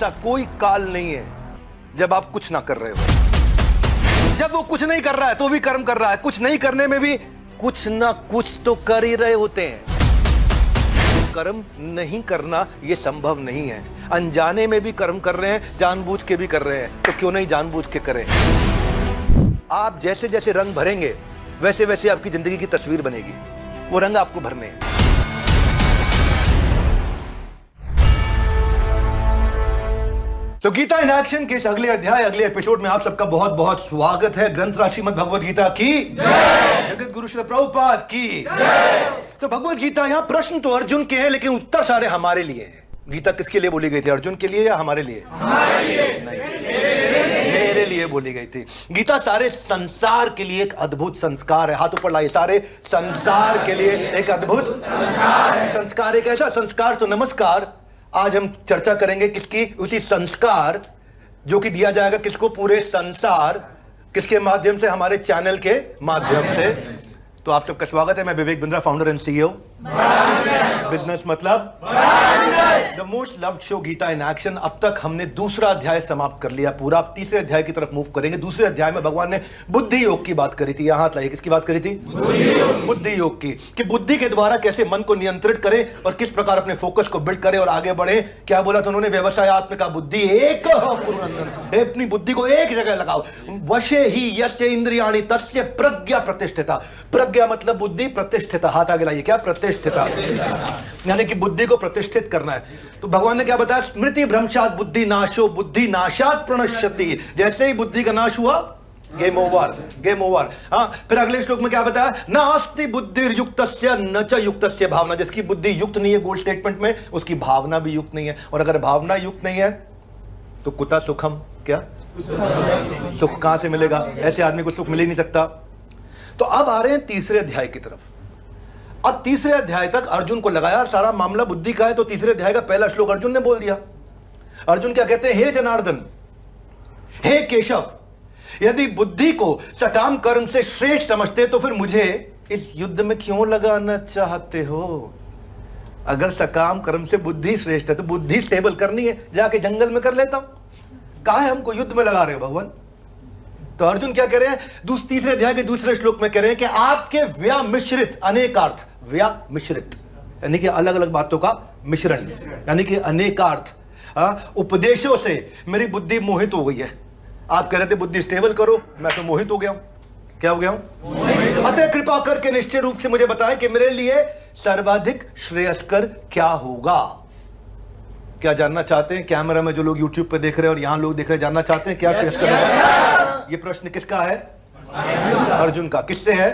ऐसा कोई काल नहीं है जब आप कुछ ना कर रहे हो। जब वो कुछ नहीं कर रहा है तो भी कर्म कर रहा है, कुछ नहीं करने में भी कुछ ना कुछ तो कर ही रहे होते हैं। कर्म नहीं करना ये संभव नहीं है। अनजाने में भी कर्म कर रहे हैं, जानबूझ के भी कर रहे हैं, तो क्यों नहीं जानबूझ के करें। आप जैसे जैसे रंग भरेंगे वैसे वैसे आपकी जिंदगी की तस्वीर बनेगी। वो रंग आपको भरने हैं। तो गीता इन एक्शन के इस अगले अध्याय, अगले एपिसोड में आप सबका बहुत बहुत स्वागत है। ग्रंथ राज श्रीमद् भगवद गीता की जय, जगत गुरु श्री प्रभुपाद की जय। तो भगवद गीता, यहाँ प्रश्न तो अर्जुन के हैं लेकिन उत्तर सारे हमारे लिए हैं। गीता किसके लिए बोली गई थी? अर्जुन के लिए या हमारे लिए? हमारे लिए नहीं, मेरे लिए बोली गई थी। गीता सारे संसार के लिए एक अद्भुत संस्कार है। हाथ ऊपर लाइए। सारे संसार के लिए एक अद्भुत संस्कार। एक ऐसा संस्कार, तो नमस्कार। आज हम चर्चा करेंगे किसकी? उसी संस्कार जो कि दिया जाएगा किसको? पूरे संसार। किसके माध्यम से? हमारे चैनल के माध्यम से। तो आप सबका स्वागत है। मैं Vivek Bindra, founder and CEO business मतलब the most loved show Geeta in action. अब तक हमने दूसरा अध्याय समाप्त कर लिया पूरा। अब तीसरे अध्याय की तरफ मूव करेंगे। दूसरे अध्याय में भगवान ने बुद्धि योग की बात करी थी। यहां हाथ लाइए। किसकी बात करी थी? बुद्धि योग की। कि बुद्धि के द्वारा कैसे मन को नियंत्रित करें और किस प्रकार अपने फोकस को बिल्ड करें और आगे बढ़े। क्या बोला था उन्होंने? व्यवसायत्मक बुद्धि एक कुरुनंदन। अपनी बुद्धि को एक जगह लगाओ। वशे ही यस्य इंद्रियाणि तस्य प्रज्ञा प्रतिष्ठिता। प्रज्ञा मतलब बुद्धि, प्रतिष्ठिता। हाथ आगे लाइए। क्या? प्रतिष्ठिता। यानी कि बुद्धि को प्रतिष्ठित करना है। तो भगवान ने क्या बताया? स्मृति भ्रंशात् बुद्धि नाशो, बुद्धि नाशात् प्रणश्यति। जैसे ही बुद्धि का नाश हुआ, गेम ओवर, गेम ओवर। हाँ, फिर अगले श्लोक में क्या बताया? नास्ति बुद्धिर्युक्तस्य न च युक्तस्य भावना। जिसकी बुद्धि युक्त नहीं है गोल स्टेटमेंट में, उसकी भावना भी युक्त नहीं है। और अगर भावना युक्त नहीं है तो कुता सुखम। क्या सुख कहां से मिलेगा? ऐसे आदमी को सुख मिल ही नहीं सकता। तो अब आ रहे हैं तीसरे अध्याय की तरफ। अब तीसरे अध्याय तक अर्जुन को लगाया सारा मामला बुद्धि का है। तो तीसरे अध्याय का पहला श्लोक अर्जुन ने बोल दिया। अर्जुन क्या कहते हैं? हे जनार्दन, हे केशव, यदि बुद्धि को सकाम कर्म से श्रेष्ठ समझते तो फिर मुझे इस युद्ध में क्यों लगाना चाहते हो? अगर सकाम कर्म से बुद्धि श्रेष्ठ है तो बुद्धि स्टेबल करनी है, जाके जंगल में कर लेता हूं। काहे हमको युद्ध में लगा रहे हो भगवान? तो अर्जुन क्या कह रहे हैं? तीसरे अध्याय के दूसरे श्लोक में कह रहे हैं कि आपके व्यामिश्रित अनेकार्थ, व्यामिश्रित यानी कि अलग अलग बातों का मिश्रण, यानी कि अनेकार्थ उपदेशों से मेरी बुद्धि मोहित हो गई है। आप कह रहे थे बुद्धि स्टेबल करो, मैं तो मोहित हो गया हूं। क्या हो गया हूं? अतः कृपा करके निश्चय रूप से मुझे बताएं कि मेरे लिए सर्वाधिक श्रेयस्कर क्या होगा। क्या जानना चाहते हैं? कैमरा में जो लोग यूट्यूब पे देख रहे हैं और यहां लोग देख रहे हैं, जानना चाहते हैं क्या श्रेयस्कर होगा? ये प्रश्न किसका है? अर्जुन का। किससे है?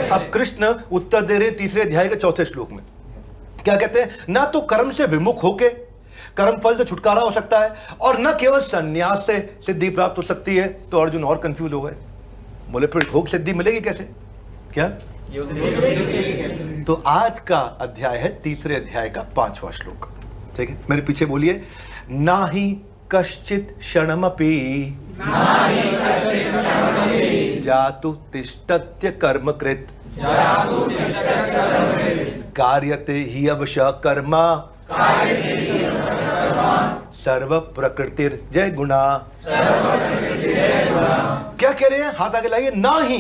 अब कृष्ण उत्तर दे रहे तीसरे अध्याय के चौथे श्लोक में। क्या कहते हैं? ना तो कर्म से विमुख होके कर्म फल से छुटकारा हो सकता है और न केवल संन्यास से सिद्धि प्राप्त हो सकती है। तो अर्जुन और कंफ्यूज हो गए। बोले फिर भोग सिद्धि मिलेगी कैसे? क्या? तो आज का अध्याय है तीसरे अध्याय का 5वां श्लोक। ठीक है, मेरे पीछे बोलिए। ना ही कश्चित क्षणमपि जातु तिष्ठत्य कर्मकृत कार्यते हि अवश्य कर्मा सर्व प्रकृतिर जय गुणा। क्या कह रहे हैं? हाथ आगे लाइए। ना ही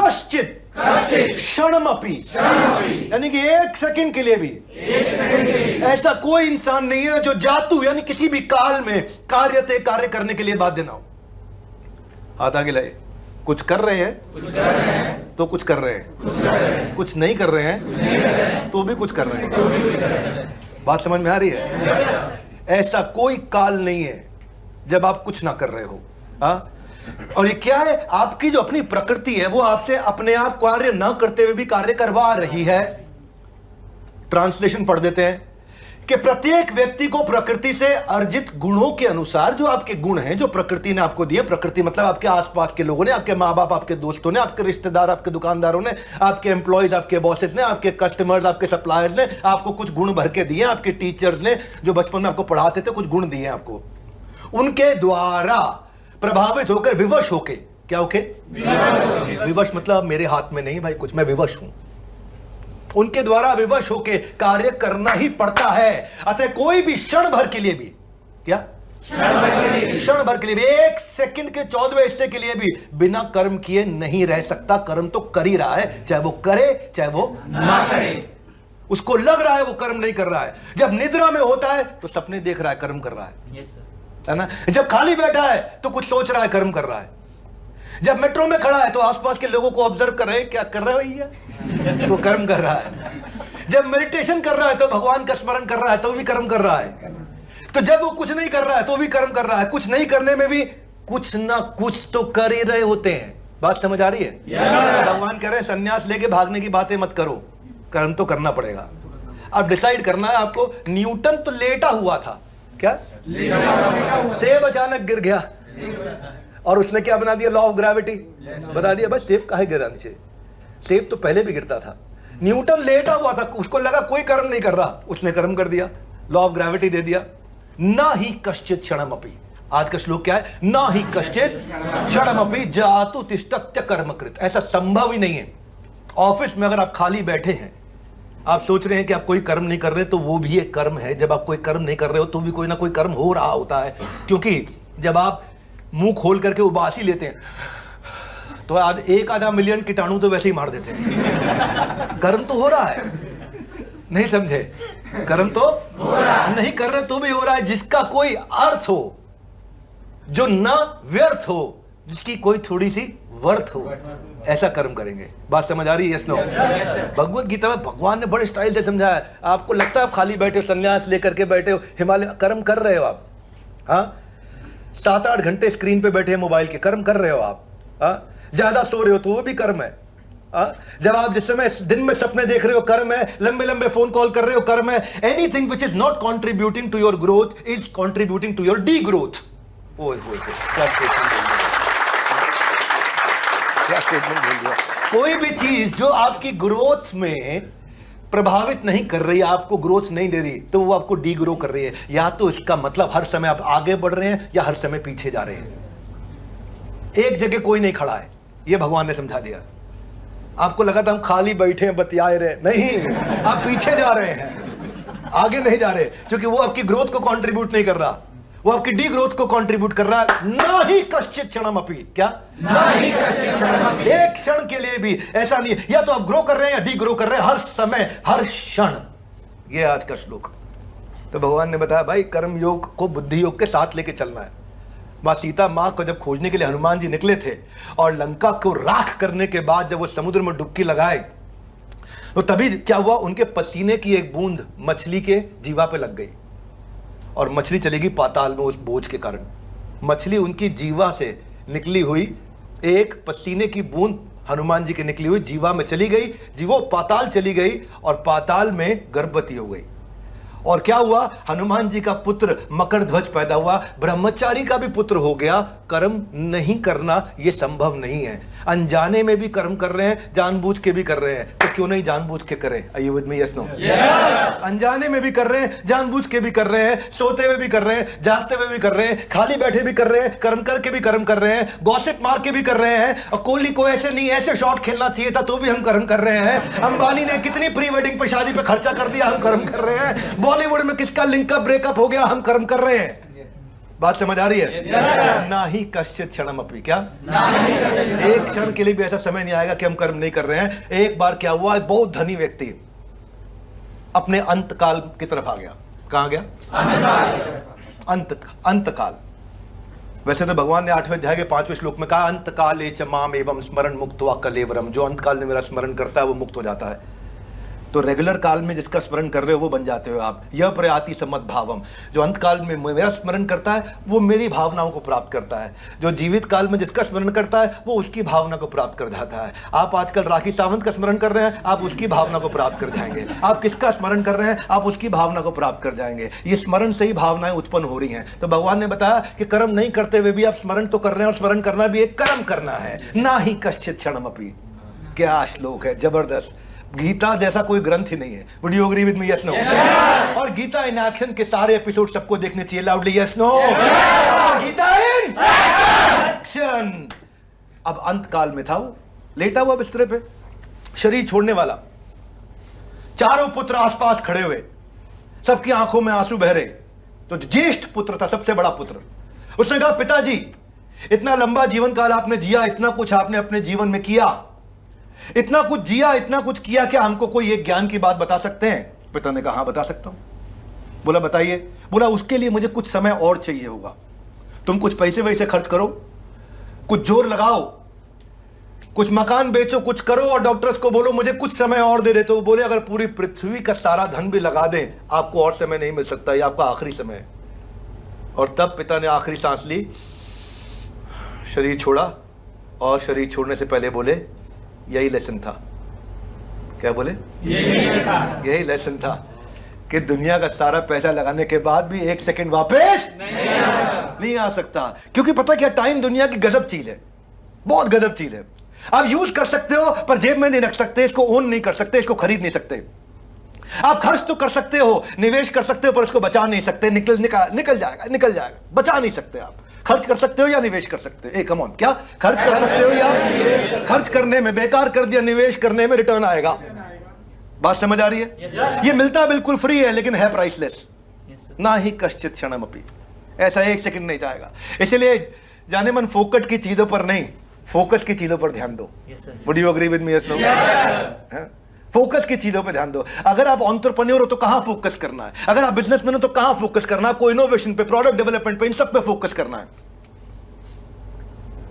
कश्चित क्षणमपि, यानी कि एक सेकंड के लिए भी ऐसा कोई इंसान नहीं है जो जातु यानी किसी भी काल में कार्य करने के लिए बाध्य ना हो। हाथ आगे लाइए। कुछ कर रहे हैं तो कुछ कर रहे हैं, कुछ नहीं कर रहे हैं तो भी कुछ कर रहे हैं। बात समझ में आ रही है? ऐसा कोई काल नहीं है जब आप कुछ ना कर रहे हो। हाँ, और ये क्या है? आपकी जो अपनी प्रकृति है वो आपसे अपने आप कार्य ना करते हुए भी कार्य करवा रही है। ट्रांसलेशन पढ़ देते हैं कि प्रत्येक व्यक्ति को प्रकृति से अर्जित गुणों के अनुसार, जो आपके गुण हैं, जो प्रकृति ने आपको दिए, प्रकृति मतलब आपके आसपास के लोगों ने, आपके माँ बाप, आपके दोस्तों ने, आपके रिश्तेदार, आपके दुकानदारों ने, आपके एम्प्लॉयज, आपके बॉसेस ने, आपके कस्टमर्स, आपके सप्लायर्स ने आपको कुछ गुण भर के दिए। आपके टीचर्स ने जो बचपन में आपको पढ़ाते थे कुछ गुण दिए आपको। उनके द्वारा प्रभावित होकर, विवश होके, क्या होके? विवश मतलब मेरे हाथ में नहीं भाई कुछ, मैं विवश हूं। उनके द्वारा विवश होके कार्य करना ही पड़ता है। अतः कोई भी क्षण भर के लिए भी क्या? क्षण भर के लिए भी, 1 सेकंड के 14वें हिस्से के लिए भी बिना कर्म किए नहीं रह सकता। कर्म तो कर ही रहा है, चाहे वो करे चाहे वो ना करे। उसको लग रहा है वो कर्म नहीं कर रहा है। जब निद्रा में होता है तो सपने देख रहा है, कर्म कर रहा है ना। जब खाली बैठा है तो कुछ सोच रहा है, कर्म कर रहा है। जब मेट्रो में खड़ा है तो आसपास के लोगों को ऑब्जर्व कर रहे हैं, क्या कर रहे हो भैया, तो कर्म कर रहा है। जब मेडिटेशन कर रहा है तो भगवान का स्मरण कर रहा है, तो भी कर्म कर रहा है। तो जब वो कुछ नहीं कर रहा है तो भी कर्म कर रहा है। कुछ नहीं करने में भी कुछ ना कुछ तो कर ही रहे होते हैं। बात समझ आ रही है? भगवान कह रहे हैं संन्यास लेके भागने की बातें मत करो, कर्म तो करना पड़ेगा। अब डिसाइड करना है आपको। न्यूटन तो लेटा हुआ था, क्या सेब अचानक गिर गया और उसने क्या बना दिया? लॉ ऑफ ग्रेविटी बता दिया। बस सेब काहे गिरा नीचे? सेब तो पहले भी गिरता था। न्यूटन लेटा हुआ था, उसको लगा कोई कर्म नहीं कर रहा, उसने कर्म कर दिया, लॉ ऑफ ग्रेविटी दे दिया। ना ही कश्चित क्षणमपि, आज का श्लोक क्या है? ना ही कश्चित क्षणमपि जातु तिष्ठत्य कर्मकृत। ऐसा संभव ही नहीं है। ऑफिस में अगर आप खाली बैठे हैं, आप सोच रहे हैं कि आप कोई कर्म नहीं कर रहे, तो वो भी एक कर्म है। जब आप कोई कर्म नहीं कर रहे हो तो भी कोई ना कोई कर्म हो रहा होता है। क्योंकि जब आप मुंह खोल करके उबासी लेते हैं तो आज 1-आधा मिलियन कीटाणु तो वैसे ही मार देते हैं। कर्म तो हो रहा है, नहीं समझे? कर्म तो हो रहा है, नहीं कर रहे तो भी हो रहा है। जिसका कोई अर्थ हो, जो ना व्यर्थ हो, जिसकी कोई थोड़ी सी वर्थ हो, ऐसा कर्म करेंगे। बात समझ आ रही है? Yes no? भगवत गीता में भगवान ने बड़े स्टाइल से समझाया है। आपको लगता है आप खाली बैठे हो, संन्यास लेकर के बैठे हो, हिमालय, कर्म कर रहे हो आप। हाँ, 7-8 घंटे स्क्रीन पे बैठे हैं मोबाइल के, कर्म कर रहे हो आप। हाँ, ज्यादा सो रहे हो तो वो भी कर्म है। जब आप जिस समय दिन में सपने देख रहे हो, कर्म है। लंबे लंबे फोन कॉल कर रहे हो, कर्म है। Anything which is not contributing to your growth is contributing to your degrowth. क्या स्टेटमेंट बोल दिया। कोई भी चीज जो आपकी ग्रोथ में प्रभावित नहीं कर रही, आपको ग्रोथ नहीं दे रही, तो वो आपको डी ग्रो कर रही है। या तो इसका मतलब हर समय आप आगे बढ़ रहे हैं या हर समय पीछे जा रहे हैं। एक जगह कोई नहीं खड़ा है, ये भगवान ने समझा दिया। आपको लगा था हम खाली बैठे हैं, बतियाए रहे, नहीं, आप पीछे जा रहे हैं, आगे नहीं जा रहे, क्योंकि वो आपकी ग्रोथ को कंट्रीब्यूट नहीं कर रहा, वो आपकी डी ग्रोथ को कंट्रीब्यूट कर रहा है। ना ही कश्चित क्षणमपि, क्या? ना ही कश्चित क्षणमपि, एक क्षण के लिए भी ऐसा नहीं। या तो आप ग्रो कर रहे हैं या डी ग्रो कर रहे हैं, हर समय हर क्षण। ये आज का श्लोक। तो भगवान ने बताया भाई कर्म योग को बुद्धि योग के साथ लेके चलना है। माँ सीता माँ को जब खोजने के लिए हनुमान जी निकले थे और लंका को राख करने के बाद जब वो समुद्र में डुबकी लगाए तो तभी क्या हुआ? उनके पसीने की एक बूंद मछली के जीवा पे लग गई और मछली चलेगी पाताल में उस बोझ के कारण। मछली उनकी जीवा से निकली हुई एक पसीने की बूंद हनुमान जी की निकली हुई जीवा में चली गई, जीवो पाताल चली गई और पाताल में गर्भवती हो गई। और क्या हुआ? हनुमान जी का पुत्र मकर ध्वज पैदा हुआ, ब्रह्मचारी का भी पुत्र हो गया। कर्म नहीं करना ये संभव नहीं है। अनजाने में भी कर्म कर रहे हैं, जानबूझ के भी कर रहे हैं, तो क्यों नहीं जानबूझ के करें? Are you with me? Yes no? अनजाने में भी कर रहे हैं, जानबूझ के भी कर रहे हैं, सोते हुए भी कर रहे हैं, जागते हुए भी कर रहे हैं, खाली बैठे भी कर रहे हैं, कर्म करके भी कर्म कर रहे हैं, गॉसिप मार के भी कर रहे हैं। और कोहली को ऐसे नहीं ऐसे शॉट खेलना चाहिए था तो भी हम कर्म कर रहे हैं। अंबानी ने कितनी प्री वेडिंग पे शादी पे खर्चा कर दिया, हम कर्म कर रहे हैं। बॉलीवुड में किसका लिंक ब्रेकअप हो गया, हम कर्म कर रहे हैं। बात समझ आ रही है? ना ही कश्चित क्षणमपि, क्या? एक क्षण के लिए भी ऐसा समय नहीं आएगा कि हम कर्म नहीं कर रहे हैं। एक बार क्या हुआ, एक बहुत धनी व्यक्ति अपने अंतकाल की तरफ आ गया। कहां गया? अंतकाल। वैसे तो भगवान ने 8वें अध्याय के 5वें श्लोक में कहा अंतकाले च माम एवं स्मरण मुक्त्वा कलेवरम। जो अंतकाल में मेरा स्मरण करता है वो मुक्त हो जाता है। तो रेगुलर काल में जिसका स्मरण कर रहे हो वो बन जाते हो आप। यह प्रयाति समद भावम। जो अंत काल में मेरा स्मरण करता है वो मेरी भावनाओं को प्राप्त करता है। जो जीवित काल में जिसका स्मरण करता है वो उसकी भावना को प्राप्त कर जाता है। आप आजकल राखी सावंत का स्मरण कर रहे हैं, आप उसकी भावना को प्राप्त कर जाएंगे। आप किसका स्मरण कर रहे हैं, आप उसकी भावना को प्राप्त कर जाएंगे। ये स्मरण से ही भावनाएं उत्पन्न हो रही हैं। तो भगवान ने बताया कि कर्म नहीं करते हुए भी आप स्मरण तो कर रहे हैं, और स्मरण करना भी एक कर्म करना है। ना ही कश्चित क्षणमपि। क्या श्लोक है, जबरदस्त। गीता जैसा कोई ग्रंथ ही नहीं है। Would you agree with me? Yes no? और गीता इन एक्शन के सारे एपिसोड सबको देखने चाहिए। Loudly yes no? Gita in action. अब अंत काल में था, वो लेटा हुआ बिस्तर पे, शरीर छोड़ने वाला। चारों पुत्र आसपास खड़े हुए, सबकी आंखों में आंसू बह रहे। तो ज्येष्ठ पुत्र था, सबसे बड़ा पुत्र। उसने कहा पिताजी, इतना लंबा जीवन काल आपने जिया, इतना कुछ आपने अपने जीवन में किया, इतना कुछ जिया, इतना कुछ किया, क्या हमको कोई एक ज्ञान की बात बता सकते हैं? पिता ने कहा हाँ बता सकता हूं। बोला बताइए। बोला उसके लिए मुझे कुछ समय और चाहिए होगा, तुम कुछ पैसे वैसे खर्च करो, कुछ जोर लगाओ, कुछ मकान बेचो, कुछ करो और डॉक्टर्स को बोलो मुझे कुछ समय और दे दे। तो वो बोले अगर पूरी पृथ्वी का सारा धन भी लगा दें आपको और समय नहीं मिल सकता, ये आपका आखिरी समय है। और तब पिता ने आखिरी सांस ली, शरीर छोड़ा और शरीर छोड़ने से पहले बोले यही लेसन था। क्या बोले? यही लेसन था कि दुनिया का सारा पैसा लगाने के बाद भी एक सेकंड वापस नहीं आ सकता। क्योंकि पता क्या, टाइम दुनिया की गजब चीज है, बहुत गजब चीज है। आप यूज कर सकते हो पर जेब में नहीं रख सकते, इसको ओन नहीं कर सकते, इसको खरीद नहीं सकते। आप खर्च तो कर सकते हो, निवेश कर सकते हो, पर उसको बचा नहीं सकते। निकल जाएगा, बचा नहीं सकते। आप खर्च कर सकते हो या निवेश कर सकते हो? कम ऑन, क्या खर्च कर सकते हो या खर्च करने में बेकार कर दिया, निवेश करने में रिटर्न आएगा। बात समझ आ रही है? ये मिलता बिल्कुल फ्री है लेकिन है प्राइसलेस। ना ही कश्चित क्षणमपि, ऐसा एक सेकंड नहीं जाएगा। इसलिए जाने मन फोकट की चीजों पर नहीं, फोकस की चीजों पर ध्यान दो। Would you agree with me? Yes no? Focus की चीजों पर ध्यान दो। अगर आप एंटरप्रेन्योर हो तो कहां फोकस करना है? अगर आप बिजनेसमैन हो तो कहां फोकस करना है? आपको इनोवेशन पे, प्रोडक्ट डेवलपमेंट पे, इन सब पे फोकस करना है।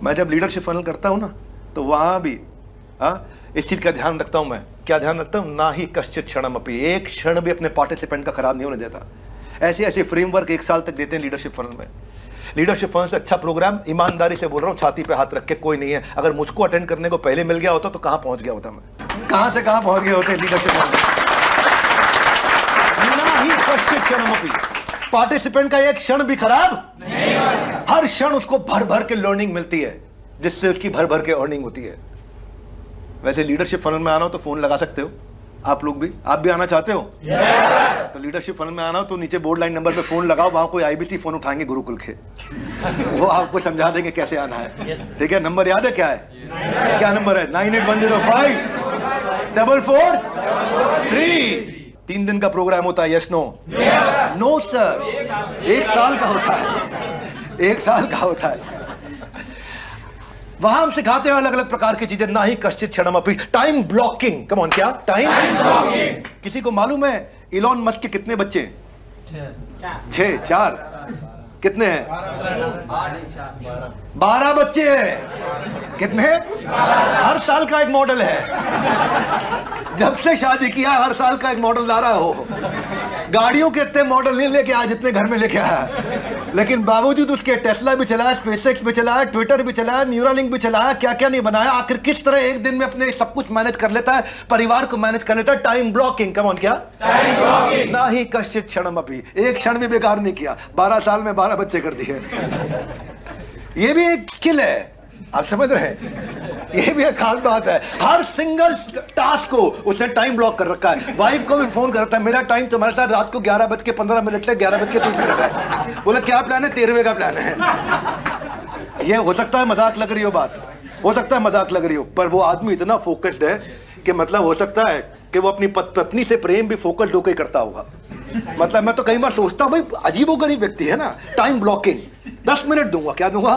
मैं जब लीडरशिप फनल करता हूं ना तो वहां भी इस चीज का ध्यान रखता हूं। मैं क्या ध्यान रखता हूं? ना ही कश्चित क्षणमपि, एक क्षण भी अपने पार्टिसिपेंट का खराब नहीं होने देता। ऐसे ऐसे फ्रेमवर्क 1 साल तक देते हैं लीडरशिप फनल में। लीडरशिप फनल से अच्छा प्रोग्राम, ईमानदारी से बोल रहा हूं, छाती पे हाथ रख के, कोई नहीं है। अगर मुझको अटेंड करने को पहले मिल गया होता तो कहां पहुंच गया होता मैं? कहां से कहां पहुंच गए होते लीडरशिप फनल। ना ही कश्चित क्षणमपि, पार्टिसिपेंट का एक क्षण भी खराब नहीं होगा। हर क्षण उसको भर भर के लर्निंग मिलती है, जिससे उसकी भर भर के अर्निंग होती है। वैसे लीडरशिप फनल में आना हो तो फोन लगा सकते हो आप लोग भी। आप भी आना चाहते हो? तो लीडरशिप फनल में आना हो तो नीचे बोर्ड लाइन नंबर पे फोन लगाओ, वहां कोई आईबीसी फोन उठाएंगे गुरुकुल के, वो आपको समझा देंगे कैसे आना है। ठीक है? नंबर याद है क्या है? क्या नंबर है? 98105443। 3 दिन का प्रोग्राम होता है। Yes no? नो सर, 1 साल का होता है, 1 साल का होता है। वहां हम सिखाते हैं अलग अलग प्रकार की चीजें। ना ही कश्चित क्षणमपि, टाइम ब्लॉकिंग। कम ऑन, क्या टाइम ब्लॉकिंग? किसी को मालूम है इलॉन मस्क के कितने बच्चे? 4 कितने हैं? 12 बच्चे हैं। कितने? हर साल का एक मॉडल है। जब से शादी किया हर साल का एक मॉडल ला रहा हो। गाड़ियों के इतने मॉडल नहीं लेके आया जितने घर में लेके आया, लेकिन बावजूद उसके टेस्ला भी चलाया, स्पेसएक्स भी चलाया, ट्विटर भी चलाया, न्यूरालिंक भी चलाया, क्या क्या नहीं बनाया। आखिर किस तरह एक दिन में अपने सब कुछ मैनेज कर लेता है, परिवार को मैनेज कर लेता है? Time blocking. कम ऑन, क्या टाइम ब्लॉकिंग? ना ही कश्चित क्षणमपि, एक क्षण भी बेकार नहीं किया। 12 साल में 12 बच्चे कर दिए। ये भी एक स्किल है, आप समझ रहे हैं? ये भी एक खास बात है। हर सिंगल टास्क को उसने टाइम ब्लॉक कर रखा है। वाइफ को भी फोन करता है, मेरा टाइम तुम्हारे साथ रात को 11:15 से 11:30 है। बोला क्या प्लान है? 13वें का प्लान है। ये हो सकता है मजाक लग रही हो बात, हो सकता है मजाक लग रही हो, पर वो आदमी इतना फोकस्ड है कि मतलब हो सकता है कि वो अपनी पत्नी से प्रेम भी फोकस्ड होकर करता होगा। मतलब मैं तो कई बार सोचता हूँ भाई अजीबोगरीब व्यक्ति है ना। टाइम ब्लॉकिंग, 10 मिनट दूंगा। क्या दूंगा?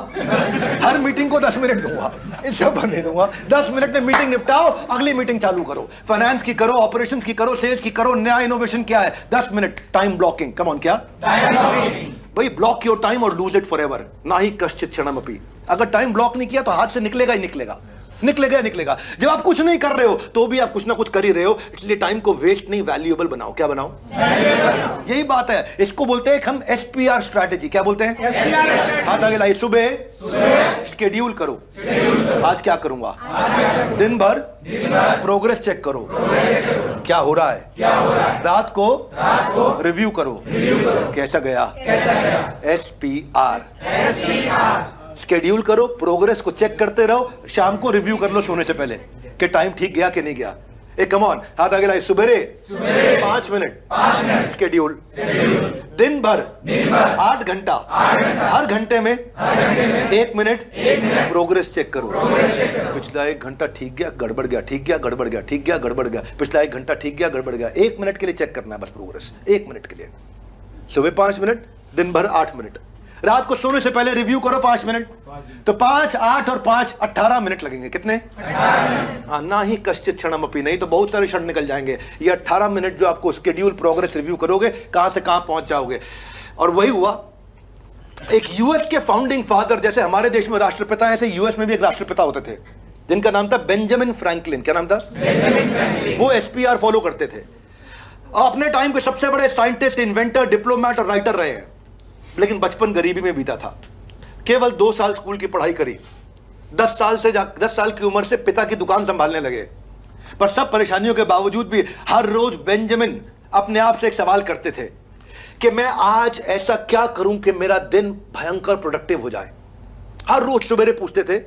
हर मीटिंग को 10 मिनट दूंगा, इससे ऊपर नहीं दूंगा। 10 मिनट में मीटिंग निपटाओ, अगली मीटिंग चालू करो। फाइनेंस की करो, ऑपरेशंस की करो, सेल्स की करो, नया इनोवेशन क्या है? 10 minute time blocking. Come on, क्या टाइम ब्लॉकिंग? भाई ब्लॉक योर टाइम और लूज इट फॉरएवर। ना ही कश्चित क्षणमपि। अगर टाइम ब्लॉक नहीं किया तो हाथ से निकलेगा ही निकलेगा, निकलेगा निकलेगा। जब आप कुछ नहीं कर रहे हो तो भी आप कुछ ना कुछ कर ही रहे हो, इसलिए टाइम को वेस्ट नहीं, वैल्यूएबल बनाओ। क्या बनाओ? यही बात है। इसको बोलते हैं हम SPR स्ट्रैटेजी। क्या बोलते हैं? हाथ आगे लाइए। सुबह शेड्यूल करो, आज क्या करूंगा। दिन भर प्रोग्रेस चेक करो, क्या हो रहा है। रात को रिव्यू करो, कैसा गया। SPR शेड्यूल करो, प्रोग्रेस को चेक करते रहो, शाम को रिव्यू कर लो सोने से पहले कि टाइम ठीक गया कि नहीं गया। कम ऑन, हाथ आगे लाइए। सुबेरे 5 मिनट शेड्यूल, दिन भर 8 घंटा, हर घंटे में 1 मिनट प्रोग्रेस चेक करो। पिछला 1 घंटा ठीक गया, गड़बड़ गया, ठीक गया, गड़बड़ गया, ठीक गया, गड़बड़ गया। पिछला 1 घंटा ठीक गया, गड़बड़ गया। 1 मिनट के लिए चेक करना है बस प्रोग्रेस, 1 मिनट के लिए। सुबह 5 मिनट, दिन भर 8 मिनट। रात को सोने से पहले रिव्यू करो 5 मिनट, तो 5, 8 और 5 18 मिनट लगेंगे। कितने? 18 मिनट। हाँ, ना ही कश्चित क्षणमपि, नहीं तो बहुत सारे क्षण निकल जाएंगे। ये 18 मिनट जो आपको शेड्यूल प्रोग्रेस रिव्यू करोगे, कहां से कहां पहुंच जाओगे। और वही हुआ। एक यूएस के फाउंडिंग फादर, जैसे हमारे देश में राष्ट्रपिता है, ऐसे यूएस में भी एक राष्ट्रपिता होते थे जिनका नाम था बेंजामिन फ्रैंकलिन। क्या नाम था? Benjamin Franklin. वो एसपीआर फॉलो करते थे। अपने टाइम के सबसे बड़े साइंटिस्ट, इन्वेंटर, डिप्लोमेट और राइटर रहे हैं, लेकिन बचपन गरीबी में बीता था। केवल 2 साल स्कूल की पढ़ाई करी। 10 साल की उम्र से पिता की दुकान संभालने लगे। पर सब परेशानियों के बावजूद भी हर रोज बेंजामिन अपने आप से एक सवाल करते थे कि मैं आज ऐसा क्या करूं कि मेरा दिन भयंकर प्रोडक्टिव हो जाए। हर रोज सवेरे पूछते थे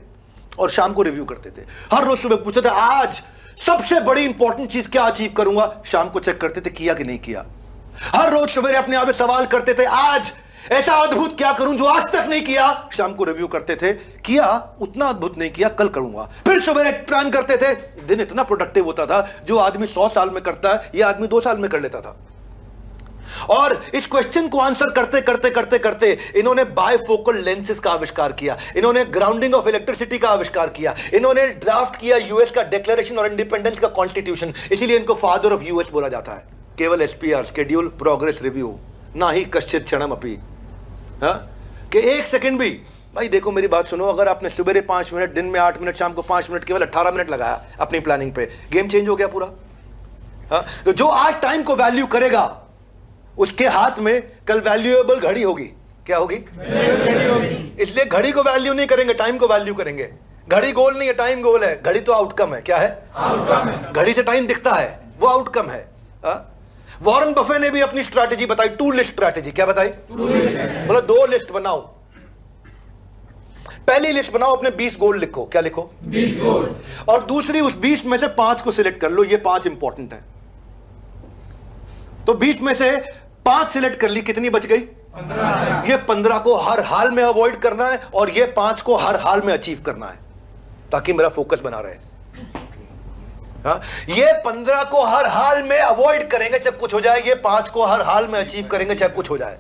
और शाम को रिव्यू करते थे। हर रोज सुबह पूछते थे आज सबसे बड़ी इंपॉर्टेंट चीज क्या अचीव करूंगा, शाम को चेक करते थे किया कि नहीं किया। हर रोज सवेरे अपने आप से सवाल करते थे आज ऐसा अद्भुत क्या करूं जो आज तक नहीं किया, शाम को रिव्यू करते थे, किया उतना अद्भुत नहीं किया, कल करूंगा। फिर सुबह प्लान करते थे। दिन इतना प्रोडक्टिव होता था, जो आदमी 100 साल में करता है ये आदमी 2 साल में कर लेता था। और इस क्वेश्चन को आंसर करते करते करते करते इन्होंने बायफोकल लेंसेज का आविष्कार किया, इन्होंने ग्राउंडिंग ऑफ इलेक्ट्रिसिटी का आविष्कार किया, इन्होंने ड्राफ्ट किया यूएस का डिक्लेरेशन और इंडिपेंडेंस का कॉन्स्टिट्यूशन। इसीलिए इनको फादर ऑफ यूएस बोला जाता है। केवल एसपीआर, शेड्यूल प्रोग्रेस रिव्यू, ना ही कश्चित क्षणमपि। कि 1 सेकंड भी, भाई देखो मेरी बात सुनो, अगर आपने सुबह 5 मिनट, दिन में 8 मिनट, शाम को 5 मिनट, केवल 18 मिनट लगाया अपनी प्लानिंग पे, गेम चेंज हो गया पूरा। तो जो आज टाइम को वैल्यू करेगा उसके हाथ में कल वैल्यूएबल घड़ी होगी। क्या होगी? इसलिए घड़ी को वैल्यू नहीं करेंगे, टाइम को वैल्यू करेंगे। घड़ी गोल नहीं है, टाइम गोल है। घड़ी तो आउटकम है। क्या है? आउटकम है। घड़ी से टाइम दिखता है, वो आउटकम है। वॉरेन बफे ने भी अपनी स्ट्रैटेजी बताई, 2 लिस्ट स्ट्रैटेजी। क्या बताई? बोलो 2 लिस्ट बनाओ। पहली लिस्ट बनाओ, अपने 20 गोल लिखो। क्या लिखो? 20 गोल। और दूसरी, उस 20 में से 5 को सिलेक्ट कर लो, ये 5 इंपॉर्टेंट है। तो 20 में से 5 सिलेक्ट कर ली, कितनी बच गई? 15। ये 15 को हर हाल में अवॉइड करना है और ये 5 को हर हाल में अचीव करना है, ताकि मेरा फोकस बना रहे। ये 15 को हर हाल में अवॉइड करेंगे चाहे कुछ हो जाए, ये 5 को हर हाल में अचीव करेंगे चाहे कुछ हो जाए।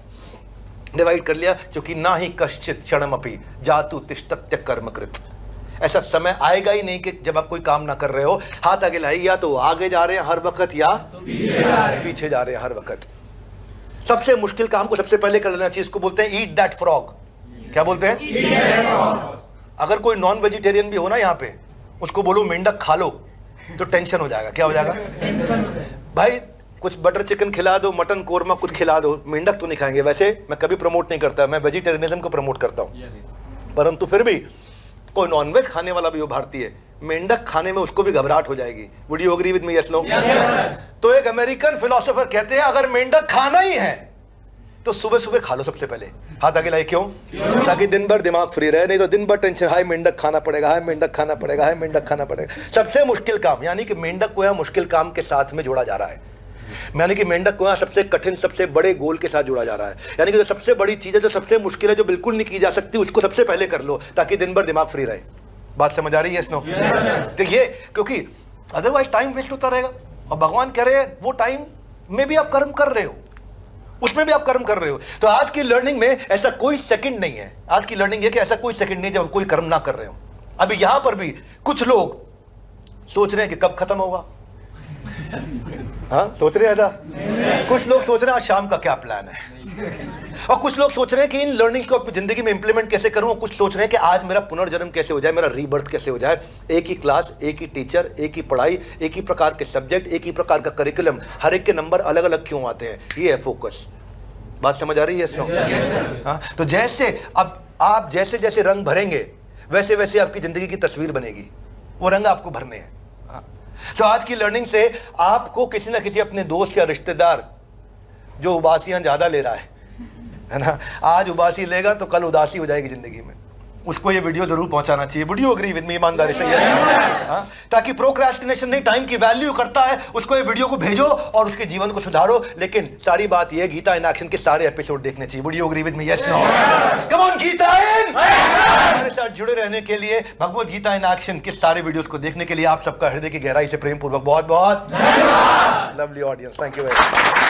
डिवाइड कर लिया, क्योंकि ना ही कश्चित क्षणमपि जातु तिष्ठत्य कर्मकृत। ऐसा समय आएगा ही नहीं कि जब आप कोई काम ना कर रहे हो, हाथ आगे लाए, या तो आगे जा रहे हैं हर वक्त या पीछे जा रहे हैं हर वक्त। सबसे मुश्किल काम को सबसे पहले कर लेना चाहिए। इसको बोलते हैं ईट दैट फ्रॉग। क्या बोलते हैं? अगर कोई नॉन वेजिटेरियन भी हो ना यहाँ पे, उसको बोलो मेंढक खा लो, तो टेंशन हो जाएगा। क्या हो जाएगा? भाई कुछ बटर चिकन खिला दो, मटन कोरमा कुछ खिला दो, मेंढक तो नहीं खाएंगे। वैसे मैं कभी प्रमोट नहीं करता, मैं वेजिटेरियनिज्म को प्रमोट करता हूँ, परंतु फिर भी कोई नॉनवेज खाने वाला भी हो भारतीय, मेंढक खाने में उसको भी घबराहट हो जाएगी। Would you agree with me? Yes no? तो एक अमेरिकन फिलोसोफर कहते हैं अगर मेंढक खाना ही है तो सुबह सुबह खा लो सबसे पहले। हाथ आगे लाए। क्यों? ताकि दिन भर दिमाग फ्री रहे, नहीं तो दिन भर टेंशन, हाय मेंढक खाना पड़ेगा, हाय मेंढक खाना पड़ेगा, हाय मेंढक खाना पड़ेगा। सबसे मुश्किल काम, यानी कि मेंढक को यहाँ मुश्किल काम के साथ में जोड़ा जा रहा है, यानी कि मेंढक को यहाँ सबसे कठिन, सबसे बड़े गोल के साथ जोड़ा जा रहा है। यानी कि जो सबसे बड़ी चीज है, जो सबसे मुश्किल है, जो बिल्कुल नहीं की जा सकती, उसको सबसे पहले कर लो, ताकि दिन भर दिमाग फ्री रहे। बात समझ आ रही है? Yes no? देखिए, क्योंकि अदरवाइज टाइम वेस्ट होता रहेगा। और भगवान कह रहे हैं वो टाइम में भी आप कर्म कर रहे हो, उसमें भी आप कर्म कर रहे हो। तो आज की लर्निंग में ऐसा कोई सेकंड नहीं है। आज की लर्निंग है कि ऐसा कोई सेकंड नहीं जब कोई कर्म ना कर रहे हो। अभी यहां पर भी कुछ लोग सोच रहे हैं कि कब खत्म होगा। हाँ, सोच रहे हैं ऐसा। कुछ लोग सोच रहे हैं आज शाम का क्या प्लान है, और कुछ लोग सोच रहे हैं कि इन लर्निंग्स को अपनी जिंदगी में इंप्लीमेंट कैसे करूं, और कुछ सोच रहे हैं कि आज मेरा पुनर्जन्म कैसे हो जाए, मेरा रीबर्थ कैसे हो जाए। एक ही क्लास, एक ही टीचर, एक ही पढ़ाई, एक ही प्रकार के सब्जेक्ट, एक ही प्रकार का करिकुलम, हर एक के नंबर अलग अलग क्यों आते हैं? ये है फोकस। बात समझ आ रही है? Yes no? हाँ, तो जैसे अब आप जैसे जैसे रंग भरेंगे वैसे वैसे आपकी जिंदगी की तस्वीर बनेगी। वो रंग आपको भरने हैं। तो आज की लर्निंग से आपको किसी ना किसी अपने दोस्त या रिश्तेदार जो उबासियां ज्यादा ले रहा है ना, आज उबासी लेगा तो कल उदासी हो जाएगी जिंदगी में, उसको ये वीडियो जरूर पहुंचाना चाहिए। Would you agree with me? ईमानदारी से। हाँ, ताकि प्रोक्रास्टिनेशन नहीं, टाइम की वैल्यू करता है, उसको ये वीडियो को भेजो और उसके जीवन को सुधारो। लेकिन सारी बात ये, गीता इन एक्शन के सारे एपिसोड देखने चाहिए। Would you agree with me? Yes no? Come on, Geeta in. हमारे साथ जुड़े रहने के लिए, भगवत गीता इन एक्शन के सारे वीडियोस को देखने के लिए आप सबका हृदय की गहराई से प्रेम पूर्वक बहुत बहुत धन्यवाद। Lovely audience, thank you very much.